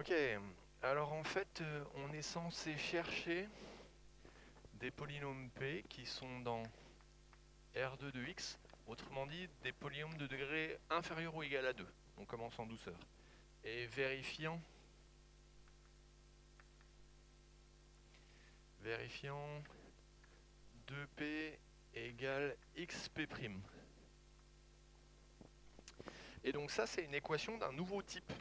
Ok, alors en fait, on est censé chercher des polynômes P qui sont dans R2 de x, autrement dit des polynômes de degré inférieur ou égal à 2. On commence en douceur. Et vérifiant 2P égale xP'. Et donc ça, c'est une équation d'un nouveau type.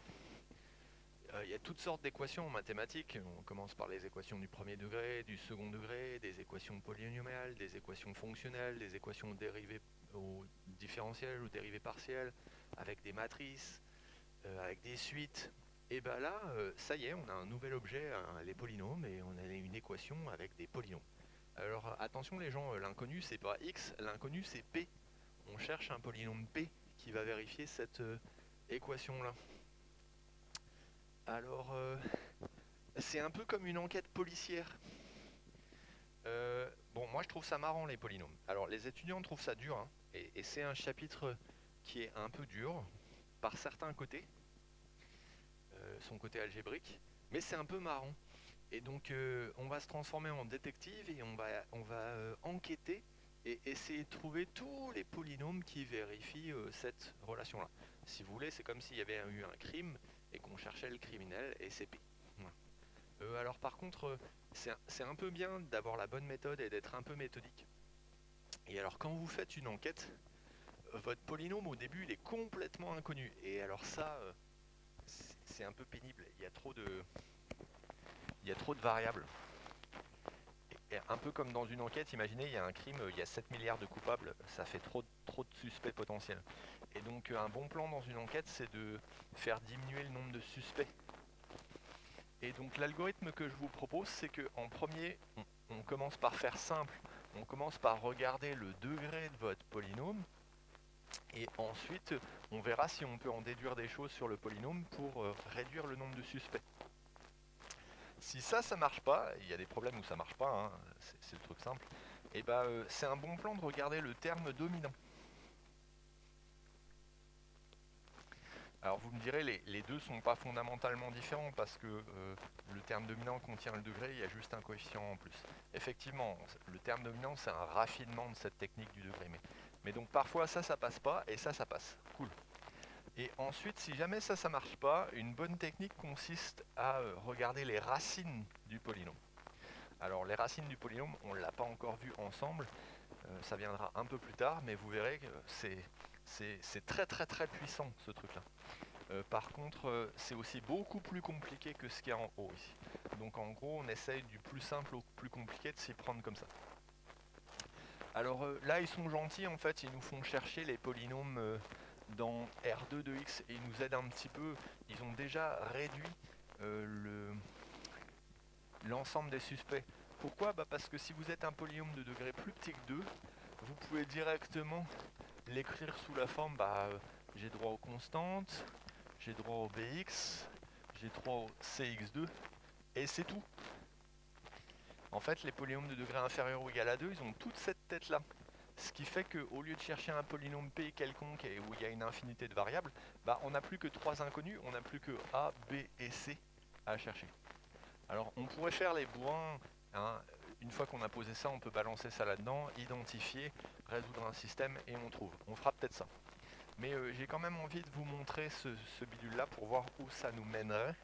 Il y a toutes sortes d'équations en mathématiques. On commence par les équations du premier degré, du second degré, des équations polynomiales, des équations fonctionnelles, des équations dérivées au différentiel ou dérivées partielles, avec des matrices, avec des suites. Et bien là, ça y est, on a un nouvel objet, les polynômes, et on a une équation avec des polynômes. Alors attention les gens, l'inconnu c'est pas x, l'inconnu c'est p. On cherche un polynôme p qui va vérifier cette équation là. Alors c'est un peu comme une enquête policière. Bon, moi je trouve ça marrant les polynômes. Alors les étudiants trouvent ça dur, hein, et c'est un chapitre qui est un peu dur par certains côtés, son côté algébrique, mais c'est un peu marrant. Et donc on va se transformer en détective et on va enquêter et essayer de trouver tous les polynômes qui vérifient cette relation-là. Si vous voulez, c'est comme s'il y avait eu un crime et qu'on cherchait le criminel et c'est P. Voilà. Alors par contre, c'est un peu bien d'avoir la bonne méthode et d'être un peu méthodique. Et alors quand vous faites une enquête, votre polynôme au début il est complètement inconnu. Et alors ça, c'est un peu pénible. Il y a trop de variables. Et un peu comme dans une enquête, imaginez, il y a un crime, il y a 7 milliards de coupables, ça fait trop de suspects potentiels. Et donc un bon plan dans une enquête, c'est de faire diminuer le nombre de suspects. Et donc l'algorithme que je vous propose, c'est qu'en premier, on commence par faire simple. On commence par regarder le degré de votre polynôme. Et ensuite, on verra si on peut en déduire des choses sur le polynôme pour réduire le nombre de suspects. Si ça marche pas, il y a des problèmes où ça marche pas, hein, c'est le truc simple, et c'est un bon plan de regarder le terme dominant. Alors vous me direz, les deux sont pas fondamentalement différents parce que le terme dominant contient le degré, il y a juste un coefficient en plus. Effectivement, le terme dominant c'est un raffinement de cette technique du degré, mais donc parfois ça passe pas et ça passe. Cool. Et ensuite, si jamais ça marche pas, une bonne technique consiste à regarder les racines du polynôme. Alors les racines du polynôme, on ne l'a pas encore vu ensemble, ça viendra un peu plus tard, mais vous verrez que c'est très très très puissant ce truc-là. Par contre, c'est aussi beaucoup plus compliqué que ce qu'il y a en haut ici. Donc en gros, on essaye du plus simple au plus compliqué de s'y prendre comme ça. Alors là, ils sont gentils, en fait, ils nous font chercher les polynômes dans R2 de x et ils nous aident un petit peu. Ils ont déjà réduit l'ensemble des suspects. Pourquoi? Parce que si vous êtes un polynôme de degré plus petit que 2, vous pouvez directement l'écrire sous la forme, j'ai droit aux constantes, j'ai droit au bx, j'ai droit au cx2, et c'est tout. En fait, les polynômes de degré inférieur ou égal à 2, ils ont toute cette tête-là. Ce qui fait qu'au lieu de chercher un polynôme P quelconque et où il y a une infinité de variables, on n'a plus que 3 inconnus, on n'a plus que A, B et C à chercher. Alors on pourrait faire les bourrins, hein. Une fois qu'on a posé ça, on peut balancer ça là-dedans, identifier, résoudre un système et on trouve. On fera peut-être ça. Mais j'ai quand même envie de vous montrer ce bidule-là pour voir où ça nous mènerait,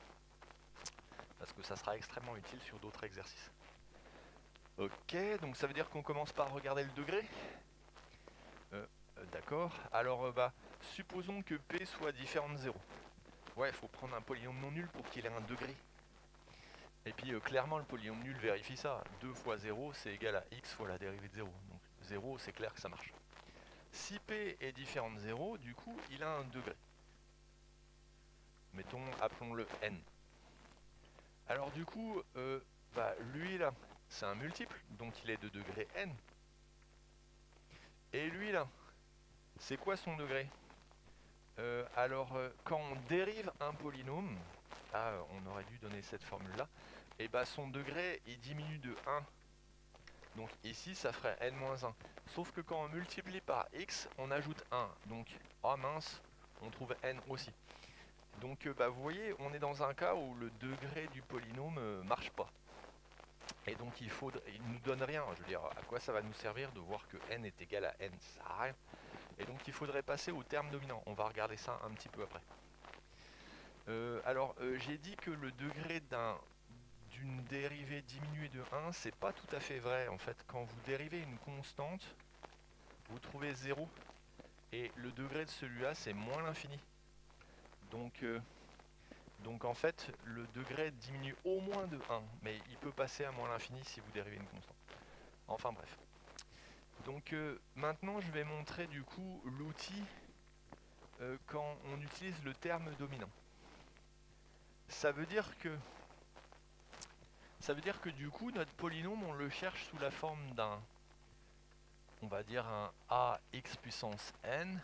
parce que ça sera extrêmement utile sur d'autres exercices. Ok, donc ça veut dire qu'on commence par regarder le degré. D'accord, alors supposons que P soit différent de 0. Ouais, il faut prendre un polynôme non nul pour qu'il ait un degré. Et puis clairement le polynôme nul vérifie ça. 2 fois 0 c'est égal à x fois la dérivée de 0. Donc 0 c'est clair que ça marche. Si P est différent de 0, du coup il a un degré. Mettons, appelons-le n. Alors du coup, lui là, c'est un multiple, donc il est de degré n. Et lui là, c'est quoi son degré? Quand on dérive un polynôme, on aurait dû donner cette formule-là, et son degré il diminue de 1. Donc ici ça ferait n-1. Sauf que quand on multiplie par x, on ajoute 1. Donc, oh mince, on trouve n aussi. Donc vous voyez, on est dans un cas où le degré du polynôme marche pas. Et donc il nous donne rien. Je veux dire, à quoi ça va nous servir de voir que n est égal à n? Ça sert à rien. Et donc il faudrait passer au terme dominant. On va regarder ça un petit peu après. J'ai dit que le degré d'une dérivée diminuée de 1, c'est pas tout à fait vrai. En fait, quand vous dérivez une constante, vous trouvez 0. Et le degré de celui-là, c'est moins l'infini. Donc en fait, le degré diminue au moins de 1, mais il peut passer à moins l'infini si vous dérivez une constante. Enfin bref. Donc maintenant, je vais montrer du coup l'outil quand on utilise le terme dominant. Ça veut dire que du coup, notre polynôme, on le cherche sous la forme d'un, on va dire un ax puissance n,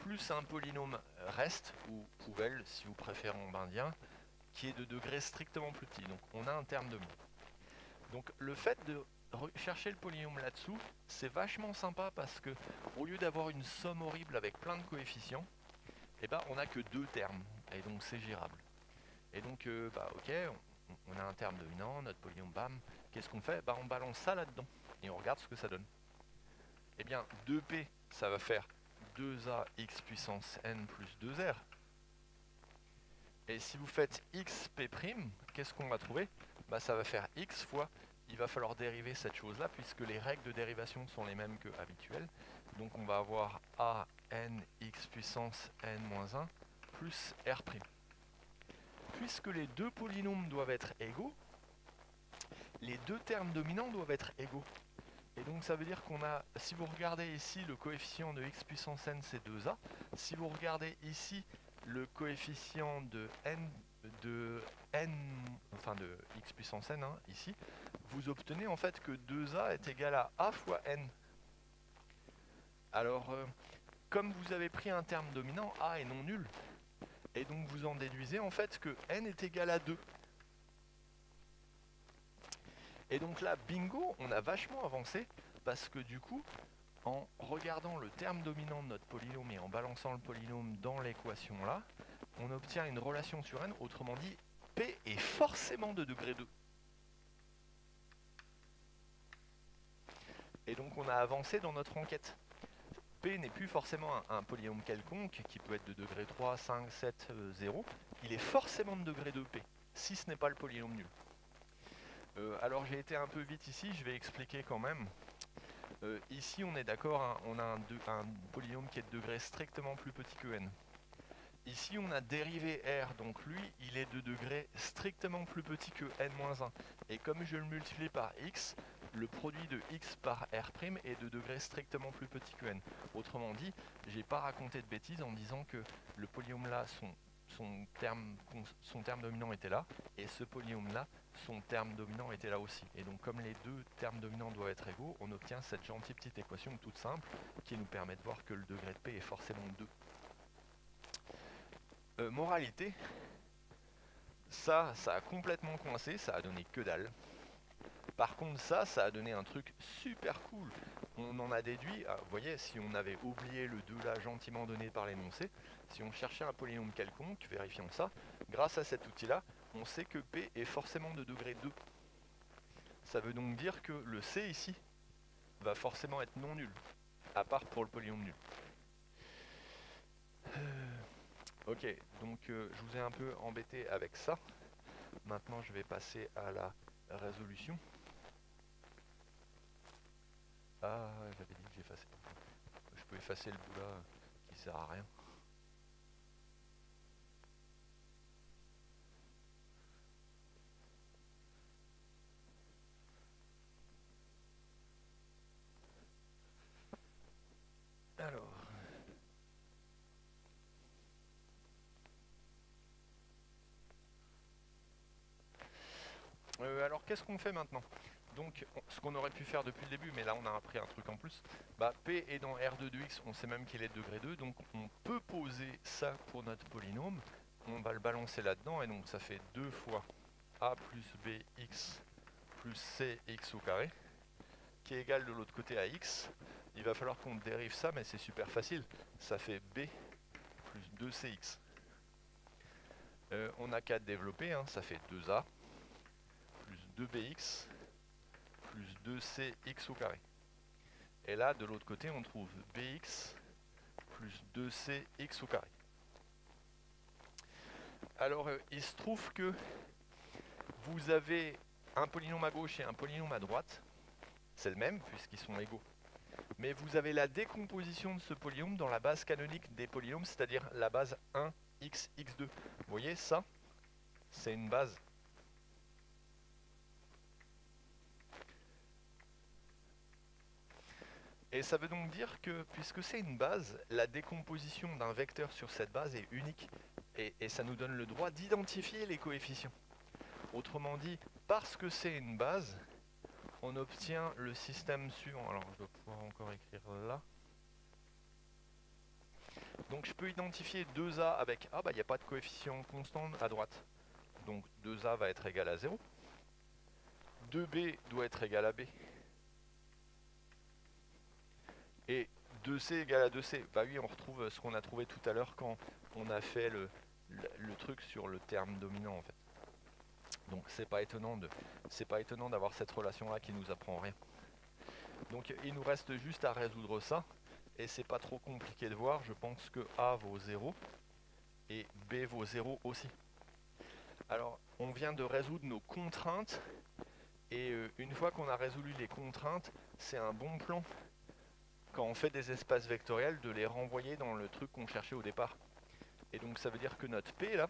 plus un polynôme reste, ou poubelle si vous préférez en indien, qui est de degré strictement plus petit. Donc on a un terme dominant. Donc le fait de chercher le polynôme là-dessous, c'est vachement sympa parce que au lieu d'avoir une somme horrible avec plein de coefficients, eh ben, on n'a que 2 termes, et donc c'est gérable. Et donc, ok, on a un terme dominant, notre polynôme, bam, qu'est-ce qu'on fait? On balance ça là-dedans, et on regarde ce que ça donne. Eh bien, 2p, ça va faire 2ax puissance n plus 2r. Et si vous faites xp', qu'est-ce qu'on va trouver? Ça va faire x fois, il va falloir dériver cette chose-là, puisque les règles de dérivation sont les mêmes que habituelles. Donc on va avoir a n x puissance n-1 plus r'. Puisque les deux polynômes doivent être égaux, les deux termes dominants doivent être égaux. Et donc ça veut dire qu'on a, si vous regardez ici, le coefficient de x puissance n, c'est 2a. Si vous regardez ici, le coefficient de enfin de x puissance n, ici, vous obtenez en fait que 2a est égal à a fois n. Alors, comme vous avez pris un terme dominant, a est non nul. Et donc vous en déduisez en fait que n est égal à 2. Et donc là, bingo, on a vachement avancé, parce que du coup, en regardant le terme dominant de notre polynôme et en balançant le polynôme dans l'équation là, on obtient une relation sur n, autrement dit, p est forcément de degré 2. Et donc on a avancé dans notre enquête. P n'est plus forcément un polynôme quelconque, qui peut être de degré 3, 5, 7, 0. Il est forcément de degré 2p, si ce n'est pas le polynôme nul. Alors j'ai été un peu vite ici, je vais expliquer quand même. Ici on est d'accord, on a un polynôme qui est de degré strictement plus petit que n. Ici on a dérivé r, donc lui il est de degré strictement plus petit que n-1. Et comme je le multiplie par x, le produit de x par r' est de degré strictement plus petit que n. Autrement dit, j'ai pas raconté de bêtises en disant que le polynôme là, son terme dominant était là, et ce polynôme là, son terme dominant était là aussi. Et donc comme les deux termes dominants doivent être égaux, on obtient cette gentille petite équation toute simple qui nous permet de voir que le degré de p est forcément 2. Moralité, ça a complètement coincé, ça a donné que dalle. Par contre ça a donné un truc super cool. On en a déduit, vous voyez, si on avait oublié le 2 là gentiment donné par l'énoncé, si on cherchait un polynôme quelconque, vérifions ça, grâce à cet outil là, on sait que P est forcément de degré 2. Ça veut donc dire que le C ici va forcément être non nul, à part pour le polynôme nul. Ok, donc je vous ai un peu embêté avec ça. Maintenant je vais passer à la résolution. Ah, j'avais dit que j'effaçais. Je peux effacer le bout là qui sert à rien. Alors qu'est-ce qu'on fait maintenant? Donc ce qu'on aurait pu faire depuis le début, mais là on a appris un truc en plus, P est dans R2 de x, on sait même qu'il est de degré 2, donc on peut poser ça pour notre polynôme, on va le balancer là-dedans, et donc ça fait 2 fois a plus bx plus cx au carré, qui est égal de l'autre côté à x. Il va falloir qu'on dérive ça, mais c'est super facile, ça fait b plus 2cx. On n'a qu'à développer, hein, ça fait 2a plus 2bx plus 2cx au carré. Et là, de l'autre côté, on trouve bx plus 2cx au carré. Alors, il se trouve que vous avez un polynôme à gauche et un polynôme à droite. C'est le même, puisqu'ils sont égaux. Mais vous avez la décomposition de ce polynôme dans la base canonique des polynômes, c'est-à-dire la base 1x, x2. Vous voyez, ça, c'est une base. Et ça veut donc dire que, puisque c'est une base, la décomposition d'un vecteur sur cette base est unique. Et ça nous donne le droit d'identifier les coefficients. Autrement dit, parce que c'est une base, on obtient le système suivant. Alors, je dois pouvoir encore écrire là. Donc, je peux identifier 2a avec A, bah, il n'y a pas de coefficient constant à droite. Donc, 2a va être égal à 0. 2b doit être égal à b. Et 2c égale à 2c. Bah oui, on retrouve ce qu'on a trouvé tout à l'heure quand on a fait le truc sur le terme dominant, en fait. Donc, c'est pas étonnant d'avoir cette relation-là qui nous apprend rien. Donc, il nous reste juste à résoudre ça. Et c'est pas trop compliqué de voir. Je pense que A vaut 0 et B vaut 0 aussi. Alors, on vient de résoudre nos contraintes. Et une fois qu'on a résolu les contraintes, c'est un bon plan, quand on fait des espaces vectoriels, de les renvoyer dans le truc qu'on cherchait au départ. Et donc ça veut dire que notre P là,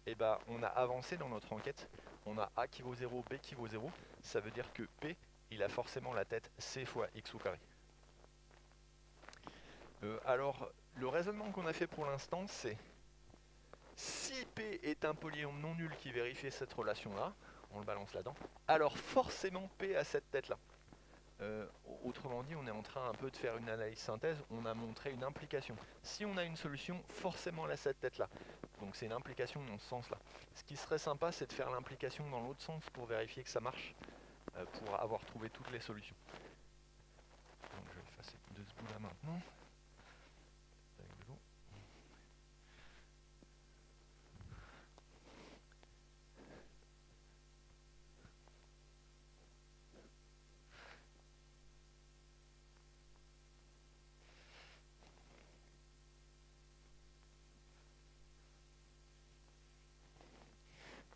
eh ben, on a avancé dans notre enquête. On a A qui vaut 0, B qui vaut 0. Ça veut dire que P, il a forcément la tête C fois X au carré. Alors, le raisonnement qu'on a fait pour l'instant, c'est si P est un polynôme non nul qui vérifie cette relation-là, on le balance là-dedans, alors forcément P a cette tête-là. Autrement dit, on est en train un peu de faire une analyse synthèse, on a montré une implication. Si on a une solution, forcément elle a cette tête-là. Donc c'est une implication dans ce sens-là. Ce qui serait sympa, c'est de faire l'implication dans l'autre sens pour vérifier que ça marche, pour avoir trouvé toutes les solutions. Donc je vais effacer de ce bout-là maintenant. Avec de l'eau.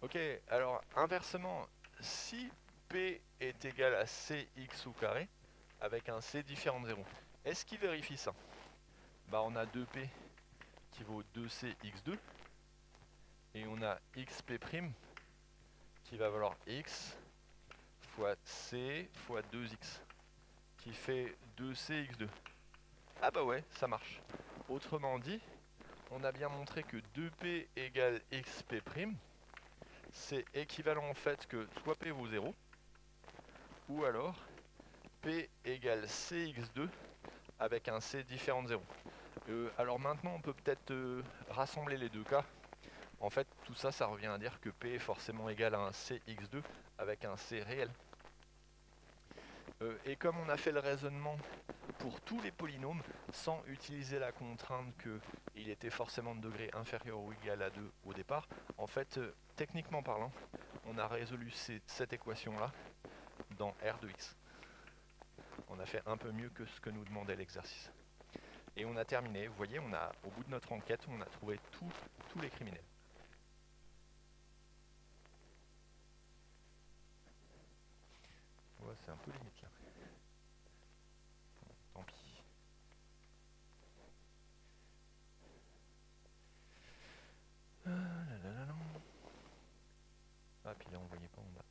Ok, alors inversement, si P est égal à Cx au carré, avec un C différent de 0, est-ce qu'il vérifie ça? Bah on a 2P qui vaut 2Cx2, et on a xp' qui va valoir x fois c fois 2x, qui fait 2cx2. Ah bah ouais, ça marche. Autrement dit, on a bien montré que 2p égale xp', c'est équivalent en fait que soit p vaut 0, ou alors p égale cx2 avec un c différent de 0. Alors maintenant, on peut peut-être rassembler les deux cas. En fait, tout ça, ça revient à dire que P est forcément égal à un Cx2 avec un C réel. Et comme on a fait le raisonnement pour tous les polynômes, sans utiliser la contrainte qu'il était forcément de degré inférieur ou égal à 2 au départ, en fait, techniquement parlant, on a résolu cette équation-là dans R de x. On a fait un peu mieux que ce que nous demandait l'exercice. Et on a terminé. Vous voyez, au bout de notre enquête, on a trouvé tous les criminels. Ouais, c'est un peu limite là. Tant pis. Ah, puis là on voyait pas en bas.